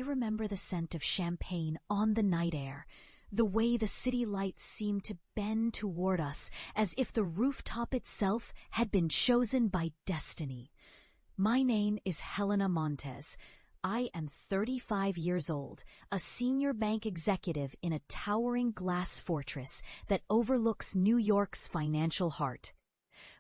I remember the scent of champagne on the night air, the way the city lights seemed to bend toward us as if the rooftop itself had been chosen by destiny. My name is Helena Montez. I am 35 years old, a senior bank executive in a towering glass fortress that overlooks New York's financial heart.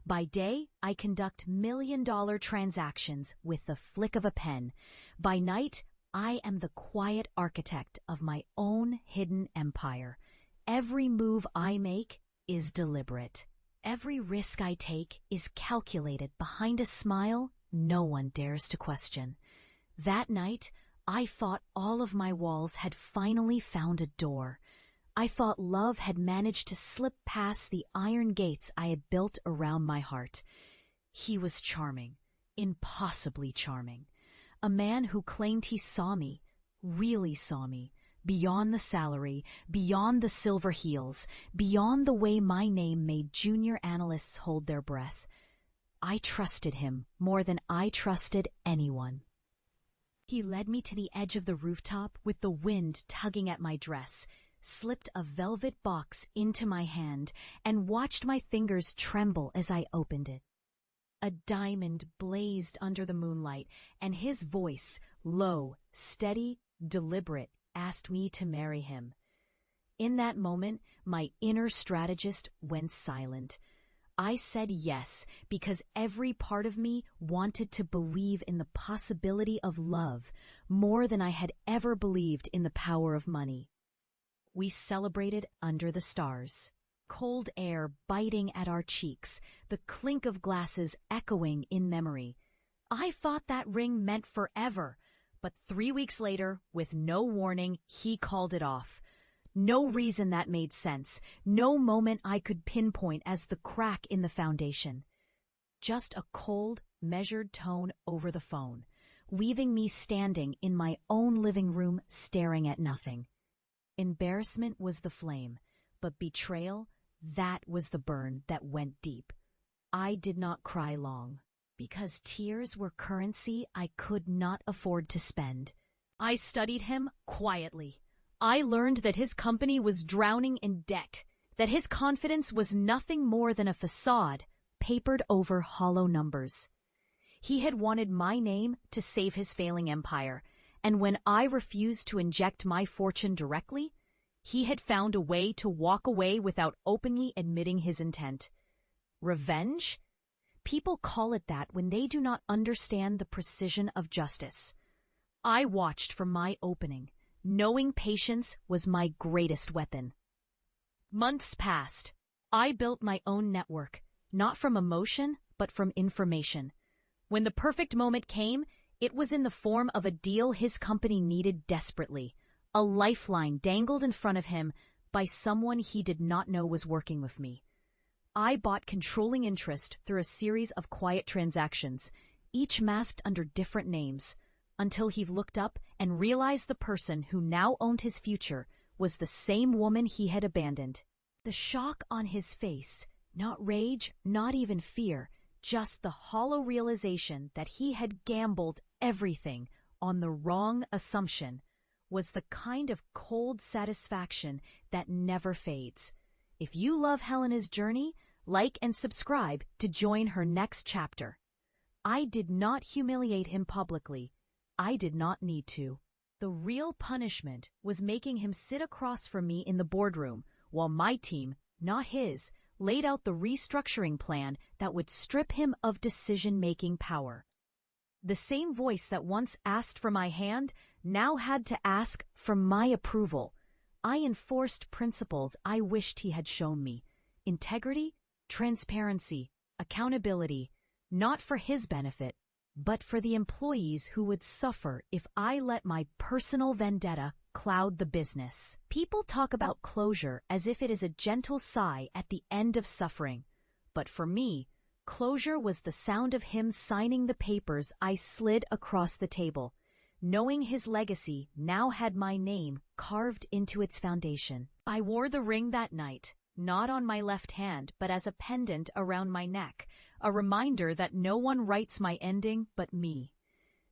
By day, I conduct million-dollar transactions with the flick of a pen. By night, I am the quiet architect of my own hidden empire. Every move I make is deliberate. Every risk I take is calculated behind a smile no one dares to question. That night, I thought all of my walls had finally found a door. I thought love had managed to slip past the iron gates I had built around my heart. He was charming, impossibly charming. A man who claimed he saw me, really saw me, beyond the salary, beyond the silver heels, beyond the way my name made junior analysts hold their breath. I trusted him more than I trusted anyone. He led me to the edge of the rooftop with the wind tugging at my dress, slipped a velvet box into my hand, and watched my fingers tremble as I opened it. A diamond blazed under the moonlight, and his voice, low, steady, deliberate, asked me to marry him. In that moment, my inner strategist went silent. I said yes because every part of me wanted to believe in the possibility of love more than I had ever believed in the power of money. We celebrated under the stars, cold air biting at our cheeks, the clink of glasses echoing in memory. I thought that ring meant forever, but 3 weeks later, with no warning, he called it off. No reason that made sense, no moment I could pinpoint as the crack in the foundation. Just a cold, measured tone over the phone, leaving me standing in my own living room staring at nothing. Embarrassment was the flame, but betrayal, that was the burn that went deep. I did not cry long, because tears were currency I could not afford to spend. I studied him quietly. I learned that his company was drowning in debt, that his confidence was nothing more than a facade papered over hollow numbers. He had wanted my name to save his failing empire, and when I refused to inject my fortune directly, he had found a way to walk away without openly admitting his intent. Revenge? People call it that when they do not understand the precision of justice. I watched for my opening, knowing patience was my greatest weapon. Months passed. I built my own network, not from emotion, but from information. When the perfect moment came, it was in the form of a deal his company needed desperately, a lifeline dangled in front of him by someone he did not know was working with me. I bought controlling interest through a series of quiet transactions, each masked under different names, until he looked up and realized the person who now owned his future was the same woman he had abandoned. The shock on his face, not rage, not even fear, just the hollow realization that he had gambled everything on the wrong assumption, was the kind of cold satisfaction that never fades. If you love Helena's journey, like and subscribe to join her next chapter. I did not humiliate him publicly. I did not need to. The real punishment was making him sit across from me in the boardroom while my team, not his, laid out the restructuring plan that would strip him of decision-making power. The same voice that once asked for my hand now had to ask for my approval. I enforced principles I wished he had shown me. Integrity, transparency, accountability, not for his benefit, but for the employees who would suffer if I let my personal vendetta cloud the business. People talk about closure as if it is a gentle sigh at the end of suffering. But for me, closure was the sound of him signing the papers I slid across the table, knowing his legacy now had my name carved into its foundation. I wore the ring that night, not on my left hand, but as a pendant around my neck, a reminder that no one writes my ending but me.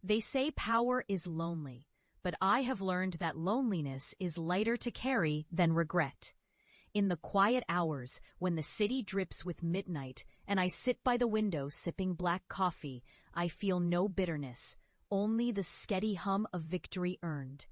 They say power is lonely, but I have learned that loneliness is lighter to carry than regret. In the quiet hours, when the city drips with midnight and I sit by the window sipping black coffee, I feel no bitterness, only the steady hum of victory earned.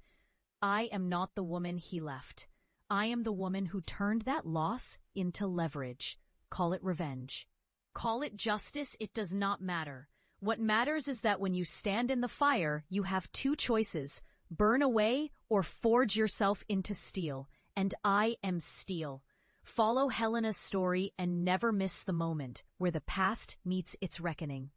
I am not the woman he left. I am the woman who turned that loss into leverage. Call it revenge. Call it justice, it does not matter. What matters is that when you stand in the fire, you have two choices: burn away or forge yourself into steel. And I am steel. Follow Helena's story and never miss the moment where the past meets its reckoning.